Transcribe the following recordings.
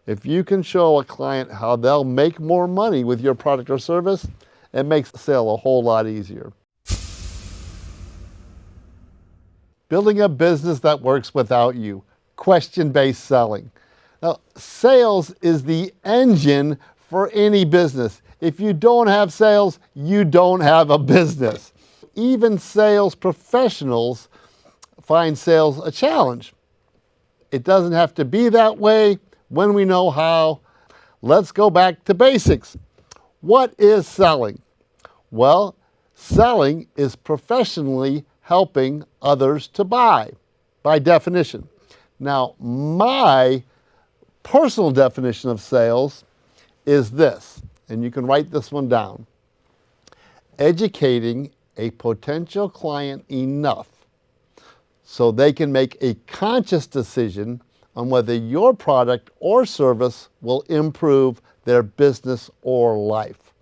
If you can show a client how they'll make more money with your product or service, it makes the sale a whole lot easier. Building a business that works without you. Question-based selling. Now, sales is the engine for any business. If you don't have sales, you don't have a business. Even sales professionals find sales a challenge. It doesn't have to be that way when we know how. Let's go back to basics. What is selling? Well, selling is professionally helping others to buy, by definition. Now, my personal definition of sales is this, and you can write this one down. Educating a potential client enough so they can make a conscious decision on whether your product or service will improve their business or life.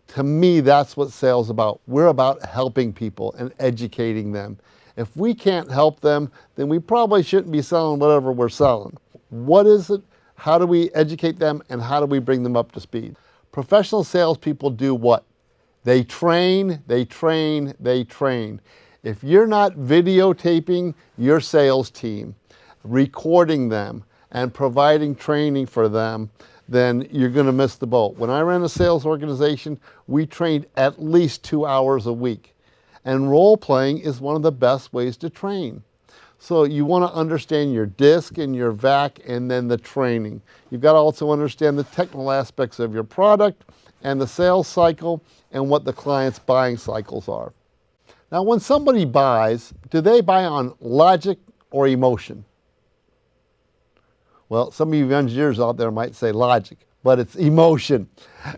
To me, that's what sales is about. We're about helping people and educating them. If we can't help them, then we probably shouldn't be selling whatever we're selling. What is it? How do we educate them, and how do we bring them up to speed? Professional salespeople do what? They train, they train, they train. If you're not videotaping your sales team, recording them, and providing training for them, then you're going to miss the boat. When I ran a sales organization, we trained at least 2 hours a week. And role playing is one of the best ways to train. So you want to understand your DISC and your VAC, and then the training. You've got to also understand the technical aspects of your product and the sales cycle and what the client's buying cycles are. Now, when somebody buys, do they buy on logic or emotion? Well, some of you engineers out there might say logic, but it's emotion.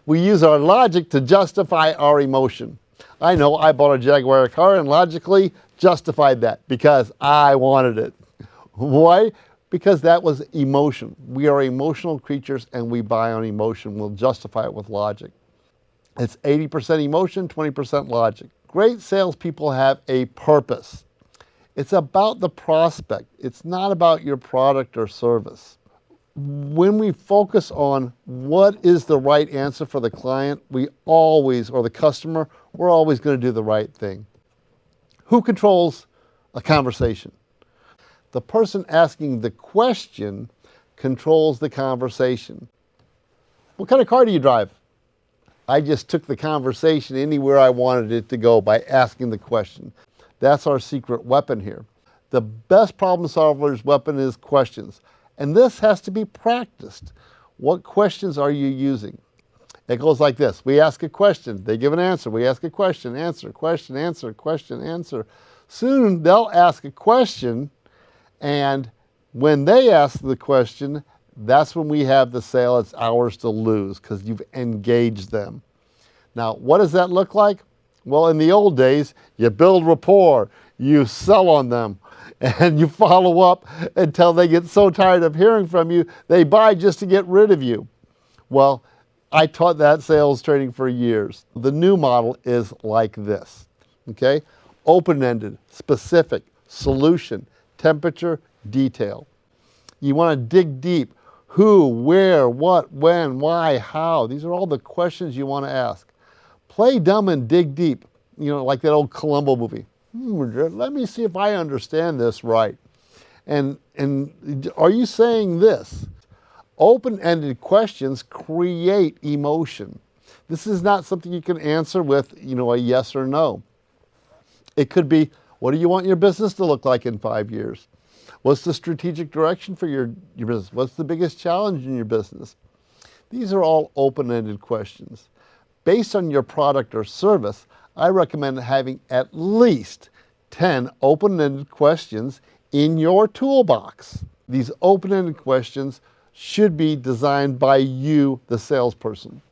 We use our logic to justify our emotion. I know I bought a Jaguar car and logically justified that because I wanted it. Why? Because that was emotion. We are emotional creatures and we buy on emotion. We'll justify it with logic. It's 80% emotion, 20% logic. Great salespeople have a purpose. It's about the prospect. It's not about your product or service. When we focus on what is the right answer for the client, we always, or the customer, we're always going to do the right thing. Who controls a conversation? The person asking the question controls the conversation. What kind of car do you drive? I just took the conversation anywhere I wanted it to go by asking the question. That's our secret weapon here. The best problem solver's weapon is questions. And this has to be practiced. What questions are you using? It goes like this. We ask a question. They give an answer. We ask a question, answer, question, answer, question, answer. Soon they'll ask a question, and when they ask the question, that's when we have the sale. It's ours to lose because you've engaged them. Now, what does that look like? Well, in the old days, you build rapport, you sell on them, and you follow up until they get so tired of hearing from you, they buy just to get rid of you. Well, I taught that sales training for years. The new model is like this, okay? Open-ended, specific, solution, temperature, detail. You want to dig deep. Who, where, what, when, why, how. These are all the questions you want to ask. Play dumb and dig deep, you know, like that old Columbo movie. Let me see if I understand this right. And are you saying this? Open-ended questions create emotion. This is not something you can answer with, you know, a yes or no. It could be, what do you want your business to look like in 5 years? What's the strategic direction for your business? What's the biggest challenge in your business? These are all open-ended questions. Based on your product or service, I recommend having at least 10 open-ended questions in your toolbox. These open-ended questions should be designed by you, the salesperson.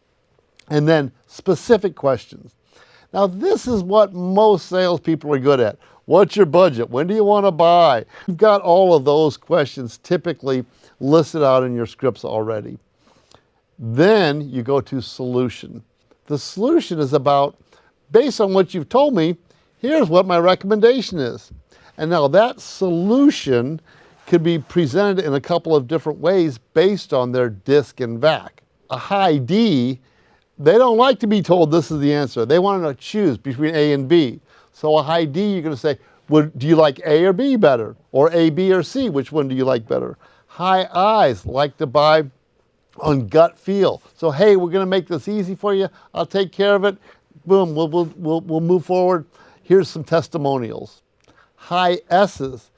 And then specific questions. Now, this is what most salespeople are good at. What's your budget? When do you want to buy? You've got all of those questions typically listed out in your scripts already. Then you go to solution. The solution is about, based on what you've told me, here's what my recommendation is. And now that solution could be presented in a couple of different ways based on their DISC and VAC. A high D, they don't like to be told this is the answer. They want to choose between A and B. So a high D, you're going to say, well, do you like A or B better? Or A, B, or C? Which one do you like better? High I's like to buy on gut feel. So, hey, we're going to make this easy for you. I'll take care of it. Boom, we'll move forward. Here's some testimonials. High S's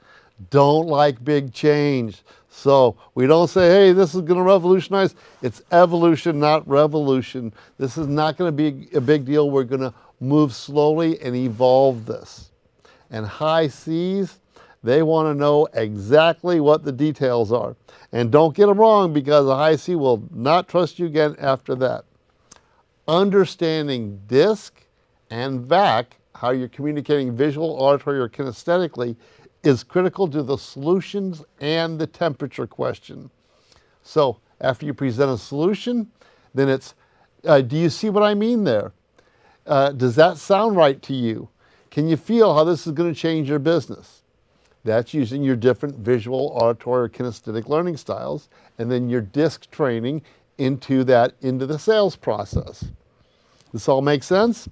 don't like big change. So we don't say, hey, this is going to revolutionize. It's evolution, not revolution. This is not going to be a big deal. We're going to move slowly and evolve this. And high C's, they want to know exactly what the details are. And don't get them wrong, because a high C will not trust you again after that. Understanding DISC and VAC, how you're communicating visual, auditory, or kinesthetically, is critical to the solutions and the temperature question. So after you present a solution, then it's, do you see what I mean there? Does that sound right to you? Can you feel how this is going to change your business? That's using your different visual, auditory, or kinesthetic learning styles, and then your DISC training into the sales process. This all makes sense?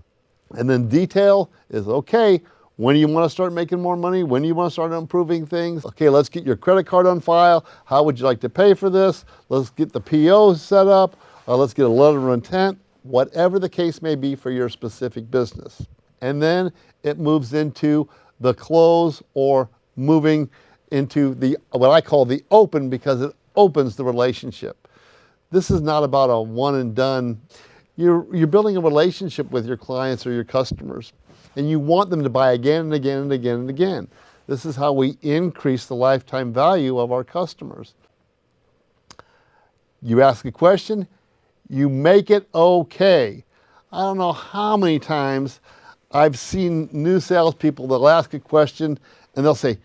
And then detail is, okay, when do you want to start making more money? When do you want to start improving things? Okay, let's get your credit card on file. How would you like to pay for this? Let's get the PO set up. Let's get a letter of intent, whatever the case may be for your specific business. And then it moves into the close, or moving into what I call the open, because it opens the relationship. This is not about a one and done. You're building a relationship with your clients or your customers, and you want them to buy again and again and again and again. This is how we increase the lifetime value of our customers. You ask a question, you make it okay. I don't know how many times I've seen new salespeople, they'll ask a question and they'll say,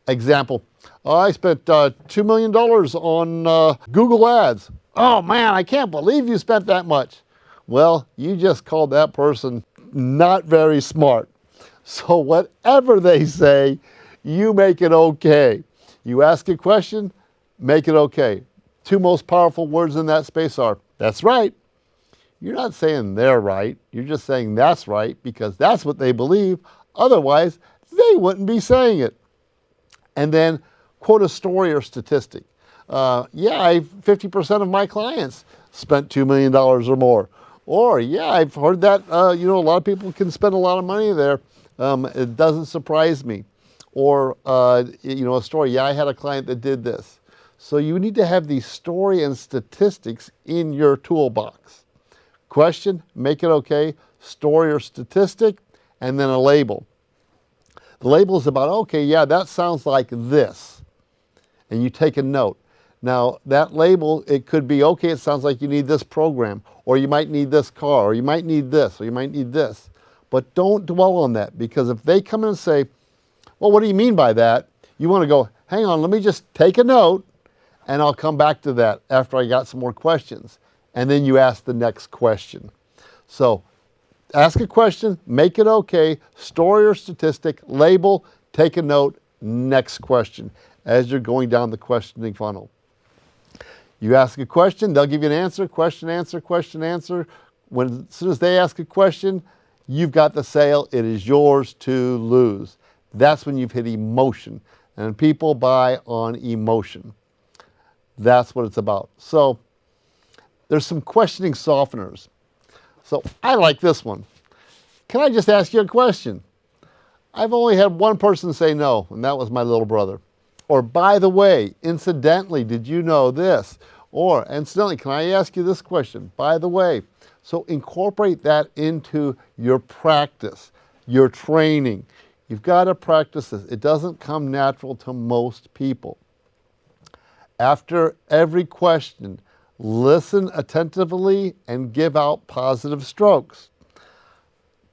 example, I spent $2 million on Google Ads. Oh man, I can't believe you spent that much. Well, you just called that person not very smart. So whatever they say, you make it okay. You ask a question, make it okay. Two most powerful words in that space are, that's right. You're not saying they're right. You're just saying that's right, because that's what they believe. Otherwise, they wouldn't be saying it. And then quote a story or statistic. 50% of my clients spent $2 million or more. Or, yeah, I've heard that, a lot of people can spend a lot of money there. It doesn't surprise me. Or, a story, I had a client that did this. So you need to have these story and statistics in your toolbox. Question, make it okay, story or statistic, and then a label. The label is about, okay, yeah, that sounds like this. And you take a note. Now, that label, it could be, okay, it sounds like you need this program, or you might need this car, or you might need this, or you might need this. But don't dwell on that, because if they come in and say, well, what do you mean by that? You want to go, hang on, let me just take a note, and I'll come back to that after I got some more questions. And then you ask the next question. So ask a question, make it okay, story or statistic, label, take a note, next question, as you're going down the questioning funnel. You ask a question, they'll give you an answer, question, answer, question, answer. As soon as they ask a question, you've got the sale. It is yours to lose. That's when you've hit emotion. And people buy on emotion. That's what it's about. So there's some questioning softeners. So I like this one. Can I just ask you a question? I've only had one person say no, and that was my little brother. Or, by the way, incidentally, did you know this? Or, incidentally, can I ask you this question? By the way. So incorporate that into your practice, your training. You've got to practice this. It doesn't come natural to most people. After every question, listen attentively and give out positive strokes.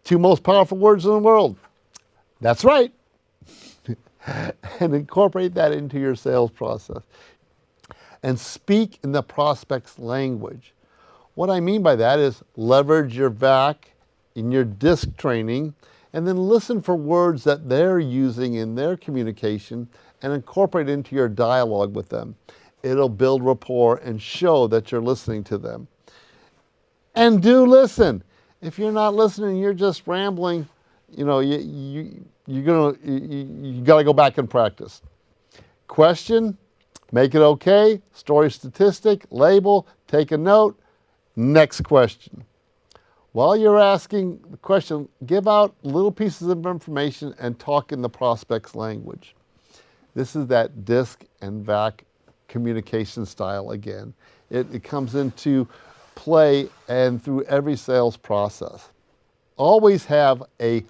Two most powerful words in the world. That's right. And incorporate that into your sales process. And speak in the prospect's language. What I mean by that is leverage your VAC in your DISC training, and then listen for words that they're using in their communication and incorporate it into your dialogue with them. It'll build rapport and show that you're listening to them. And do listen. If you're not listening, you're just rambling, you got to go back and practice. Question, make it okay, story statistic, label, take a note. Next question. While you're asking the question, give out little pieces of information and talk in the prospect's language. This is that DISC and VAC communication style again. It comes into play and through every sales process. Always have a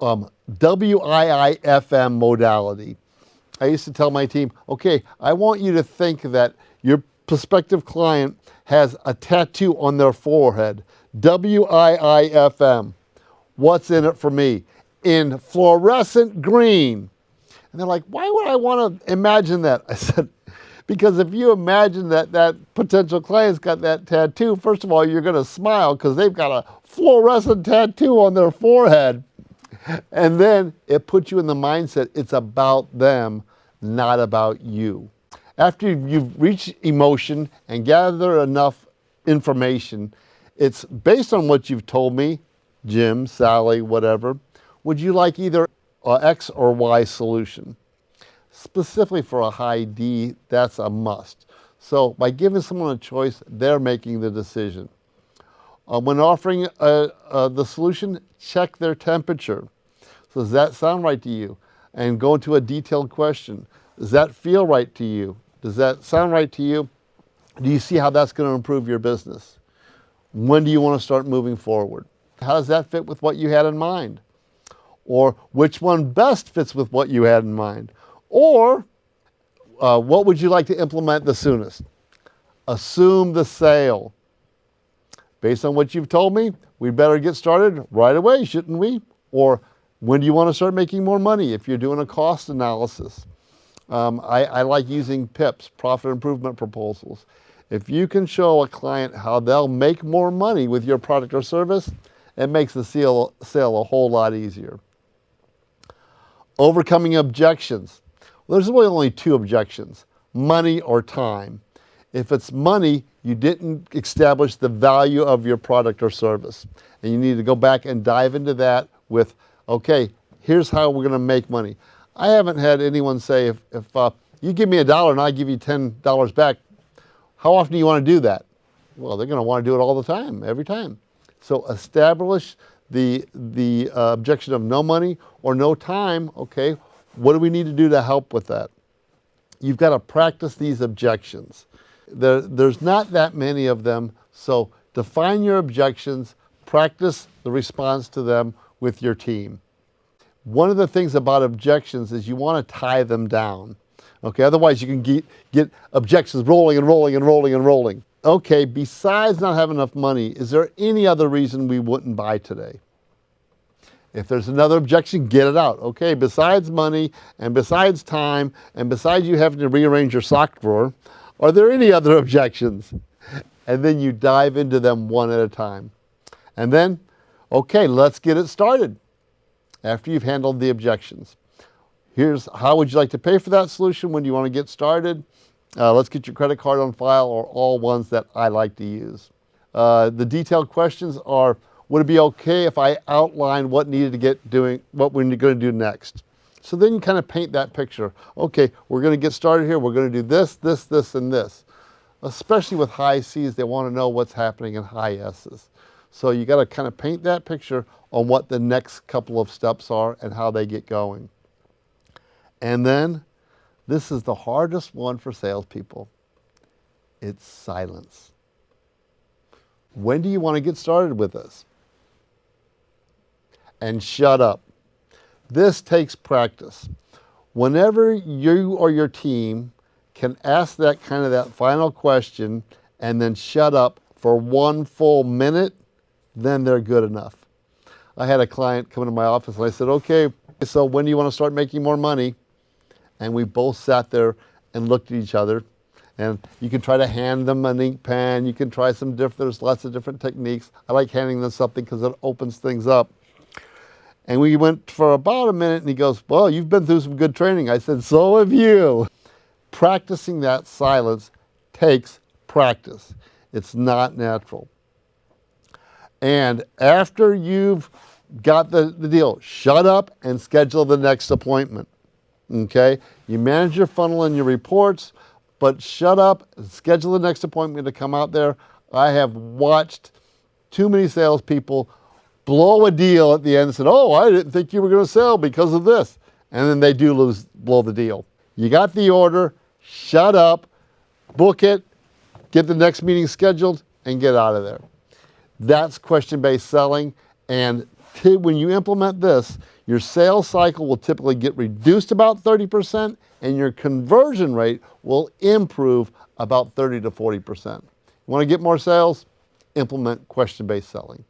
WIIFM modality. I used to tell my team, okay, I want you to think that your prospective client has a tattoo on their forehead. WIIFM. What's in it for me? In fluorescent green. And they're like, why would I want to imagine that? I said, because if you imagine that that potential client's got that tattoo, first of all, you're going to smile because they've got a fluorescent tattoo on their forehead. And then it puts you in the mindset, it's about them, not about you. After you've reached emotion and gather enough information, it's based on what you've told me, Jim, Sally, whatever, would you like either X or Y solution? Specifically for a high D, that's a must. So by giving someone a choice, they're making the decision. When offering the solution, check their temperature. So does that sound right to you? And go into a detailed question. Does that feel right to you? Does that sound right to you? Do you see how that's going to improve your business? When do you want to start moving forward? How does that fit with what you had in mind? Or which one best fits with what you had in mind? Or what would you like to implement the soonest? Assume the sale. Based on what you've told me, we better get started right away, shouldn't we? Or when do you want to start making more money if you're doing a cost analysis? I like using PIPs, profit improvement proposals. If you can show a client how they'll make more money with your product or service, it makes the sale a whole lot easier. Overcoming objections. Well, there's really only two objections, money or time. If it's money, you didn't establish the value of your product or service. And you need to go back and dive into that with, okay, here's how we're going to make money. I haven't had anyone say, if you give me $1 and I give you $10 back, how often do you want to do that? Well, they're going to want to do it all the time, every time. So establish the objection of no money or no time. Okay, what do we need to do to help with that? You've got to practice these objections. There's not that many of them, so define your objections, practice the response to them with your team. One of the things about objections is you want to tie them down. Okay, otherwise you can get objections rolling and rolling and rolling and rolling. Okay, besides not having enough money, is there any other reason we wouldn't buy today? If there's another objection, get it out. Okay, besides money and besides time and besides you having to rearrange your sock drawer, are there any other objections? And then you dive into them one at a time. And then, okay, let's get it started. After you've handled the objections. Here's how would you like to pay for that solution when you want to get started. Let's get your credit card on file, or all ones that I like to use. The detailed questions are, would it be okay if I outline what needed to get doing, what we're going to do next? So then you kind of paint that picture. Okay, we're going to get started here. We're going to do this, this, this, and this. Especially with high C's, they want to know what's happening in high S's. So you got to kind of paint that picture on what the next couple of steps are and how they get going. And then, this is the hardest one for salespeople. It's silence. When do you want to get started with this? And shut up. This takes practice. Whenever you or your team can ask that final question and then shut up for 1 full minute, then they're good enough. I had a client come into my office and I said, okay, so when do you want to start making more money? And we both sat there and looked at each other. And you can try to hand them an ink pen. You can try there's lots of different techniques. I like handing them something because it opens things up. And we went for about a minute and he goes, well, you've been through some good training. I said, so have you. Practicing that silence takes practice. It's not natural. And after you've got the deal, shut up and schedule the next appointment. Okay? You manage your funnel and your reports, but shut up and schedule the next appointment to come out there. I have watched too many salespeople blow a deal at the end and said, oh, I didn't think you were going to sell because of this. And then they do blow the deal. You got the order, shut up, book it, get the next meeting scheduled, and get out of there. That's question-based selling. And when you implement this, your sales cycle will typically get reduced about 30%, and your conversion rate will improve about 30 to 40%. You want to get more sales? Implement question-based selling.